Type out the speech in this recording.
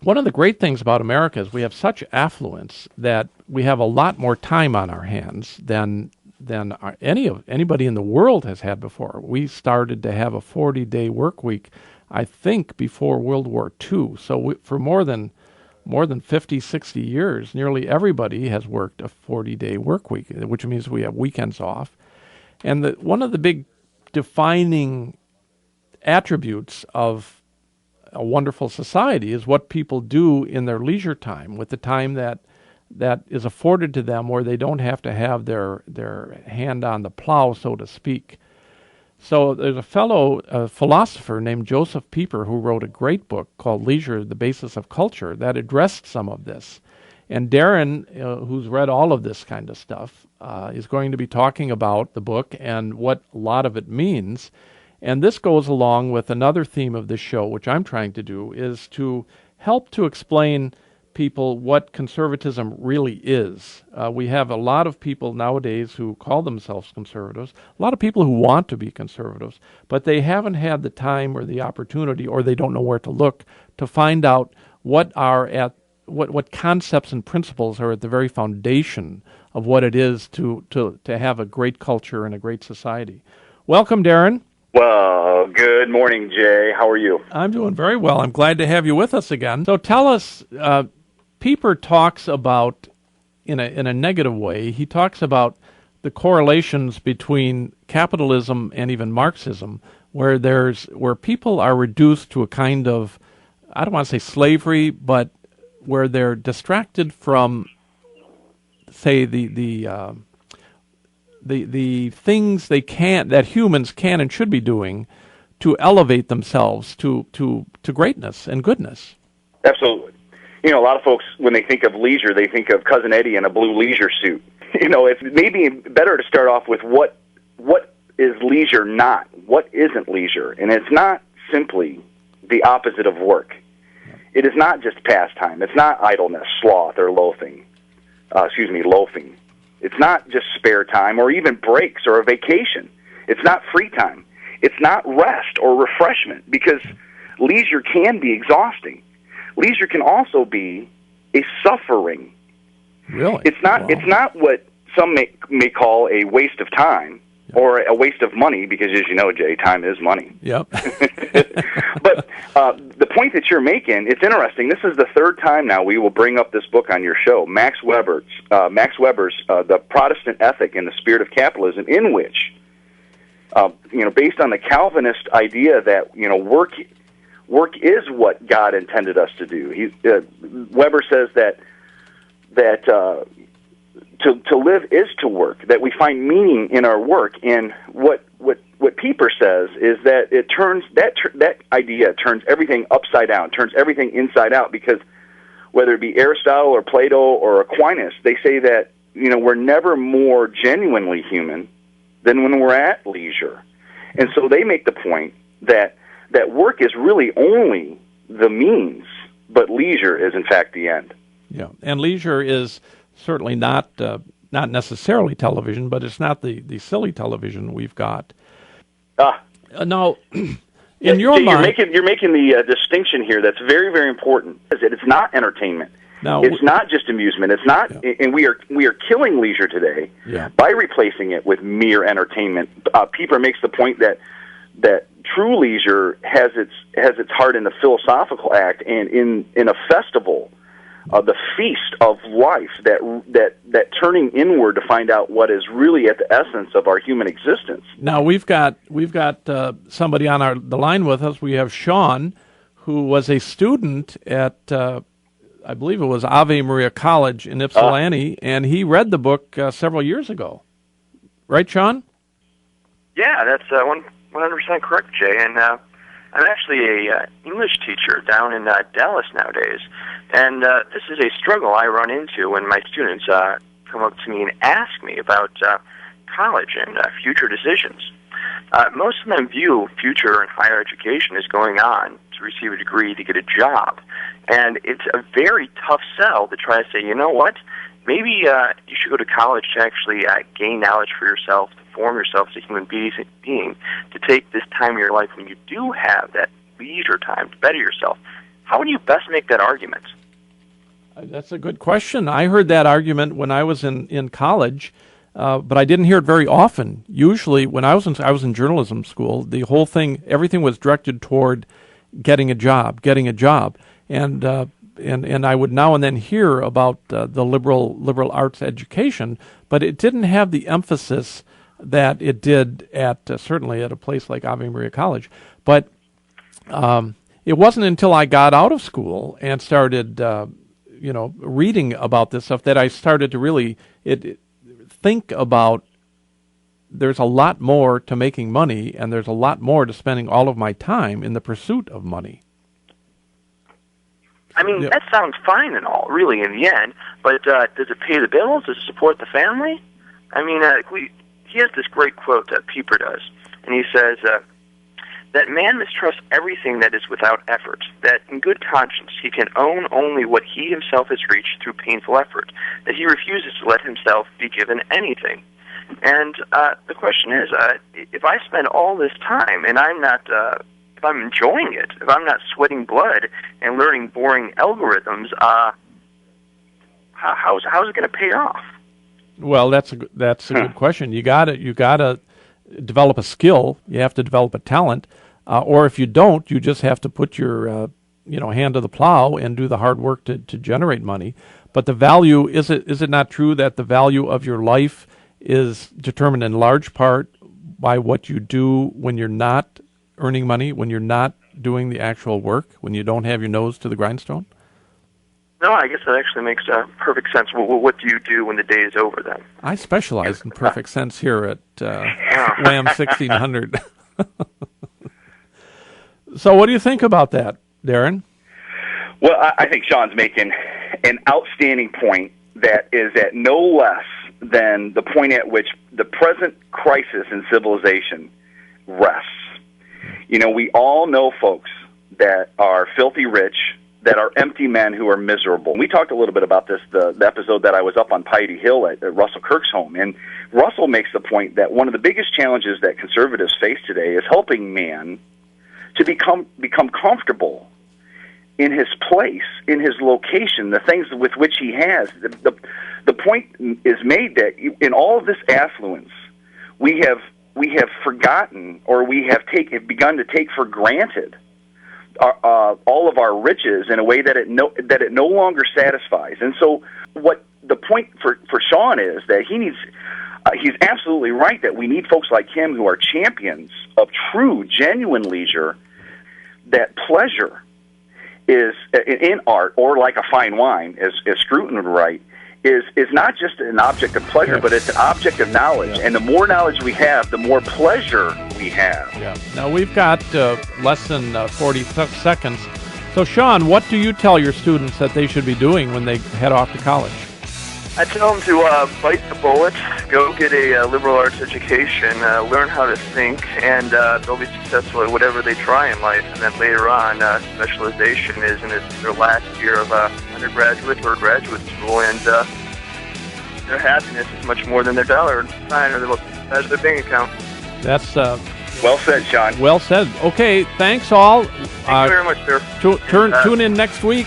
one of the great things about America is we have such affluence that we have a lot more time on our hands than anybody in the world has had before. We started to have a 40-day work week, I think, before World War II. So for more than 50, 60 years, nearly everybody has worked a 40-day work week, which means we have weekends off. And one of the big defining attributes of a wonderful society is what people do in their leisure time, with the time that is afforded to them where they don't have to have their hand on the plow, so to speak. So there's a philosopher named Josef Pieper who wrote a great book called Leisure, the Basis of Culture, that addressed some of this. And Darren, who's read all of this kind of stuff, is going to be talking about the book and what a lot of it means. And this goes along with another theme of this show, which I'm trying to do, is to help to explain people what conservatism really is. We have a lot of people nowadays who call themselves conservatives, a lot of people who want to be conservatives, but they haven't had the time or the opportunity, or they don't know where to look to find out what concepts and principles are at the very foundation of what it is to have a great culture and a great society. Welcome, Darren. Well, good morning, Jay. How are you? I'm doing very well. I'm glad to have you with us again. So tell us, Pieper talks about, in a negative way, he talks about the correlations between capitalism and even Marxism, where people are reduced to a kind of, I don't want to say slavery, but where they're distracted from, say, the things that humans can and should be doing to elevate themselves to greatness and goodness. Absolutely. A lot of folks, when they think of leisure, they think of Cousin Eddie in a blue leisure suit. It's maybe better to start off with what is leisure not? What isn't leisure? And it's not simply the opposite of work. It is not just pastime. It's not idleness, sloth, or loafing. It's not just spare time or even breaks or a vacation. It's not free time. It's not rest or refreshment, because leisure can be exhausting. Leisure can also be a suffering. Really? It's not. Wow. It's not what some may call a waste of time or a waste of money, because, as you know, Jay, time is money. Yep. But the point that you're making, it's interesting. This is the third time now we will bring up this book on your show, Max Weber's The Protestant Ethic and the Spirit of Capitalism, in which, based on the Calvinist idea that work is what God intended us to do. Weber says that to live is to work, that we find meaning in our work. And what Pieper says is that that idea turns everything upside down, turns everything inside out, because whether it be Aristotle or Plato or Aquinas, they say that we're never more genuinely human than when we're at leisure. And so they make the point that work is really only the means, but leisure is in fact the end. Yeah, and leisure is certainly not necessarily television, but it's not the silly television we've got. Now, in your mind, you're making the distinction here that's very, very important. It's not entertainment. Now, it's not just amusement. It's not, and we are killing leisure today by replacing it with mere entertainment. Pieper makes the point that true leisure has its heart in the philosophical act and in a festival, the feast of life, that turning inward to find out what is really at the essence of our human existence. Now we've got somebody on the line with us. We have Sean, who was a student at I believe it was Ave Maria College in Ypsilanti, and he read the book several years ago. Right, Sean? Yeah, that's 100% correct, Jay. And I'm actually a English teacher down in Dallas nowadays. And this is a struggle I run into when my students come up to me and ask me about college and future decisions. Most of them view future and higher education as going on to receive a degree to get a job. And it's a very tough sell to try to say, you know what, maybe you should go to college to actually gain knowledge for yourself, to form yourself as a human being, to take this time of your life when you do have that leisure time to better yourself, How would you best make that argument? That's a good question. I heard that argument when I was in college, but I didn't hear it very often. Usually, when I was in journalism school, the whole thing, everything was directed toward getting a job, and I would now and then hear about the liberal arts education, but it didn't have the emphasis that it did at certainly at a place like Ave Maria College. But it wasn't until I got out of school and started reading about this stuff that I started to really think about there's a lot more to making money, and there's a lot more to spending all of my time in the pursuit of money. I mean, that sounds fine and all, really, in the end, but does it pay the bills? Does it support the family? I mean, he has this great quote that Pieper does, and he says that man mistrusts everything that is without effort, that in good conscience he can own only what he himself has reached through painful effort, that he refuses to let himself be given anything. And the question is, if I spend all this time and I'm not, if I'm enjoying it, if I'm not sweating blood and learning boring algorithms, how's it going to pay off? Well, that's a good question. You gotta develop a skill. You have to develop a talent, or if you don't, you just have to put your hand to the plow and do the hard work to generate money. But the value is it not true that the value of your life is determined in large part by what you do when you're not earning money, when you're not doing the actual work, when you don't have your nose to the grindstone? No, I guess that actually makes perfect sense. Well, what do you do when the day is over, then? I specialize in perfect sense here at Wham 1600. So what do you think about that, Darren? Well, I think Sean's making an outstanding point that is at no less than the point at which the present crisis in civilization rests. We all know folks that are filthy rich, that are empty men who are miserable. We talked a little bit about this, the episode that I was up on Piety Hill at Russell Kirk's home. And Russell makes the point that one of the biggest challenges that conservatives face today is helping man to become comfortable in his place, in his location, the things with which he has. The point is made that in all of this affluence, we have forgotten, or we have begun to take for granted all of our riches in a way that it no longer satisfies. And so, what the point for Sean is that he's absolutely right that we need folks like him who are champions of true, genuine leisure. That pleasure is in art, or like a fine wine, as Scruton would write, is not just an object of pleasure, but it's an object of knowledge. And the more knowledge we have, the more pleasure we have. Yeah. Now, we've got less than 40 seconds. So, Sean, what do you tell your students that they should be doing when they head off to college? I tell them to bite the bullet, go get a liberal arts education, learn how to think, and they'll be successful at whatever they try in life. And then later on, specialization is in their last year of undergraduate or graduate school, and their happiness is much more than their dollar sign or their bank account. That's well said, Sean. Well said. Okay, thanks all. Thank you very much, sir. Tune in next week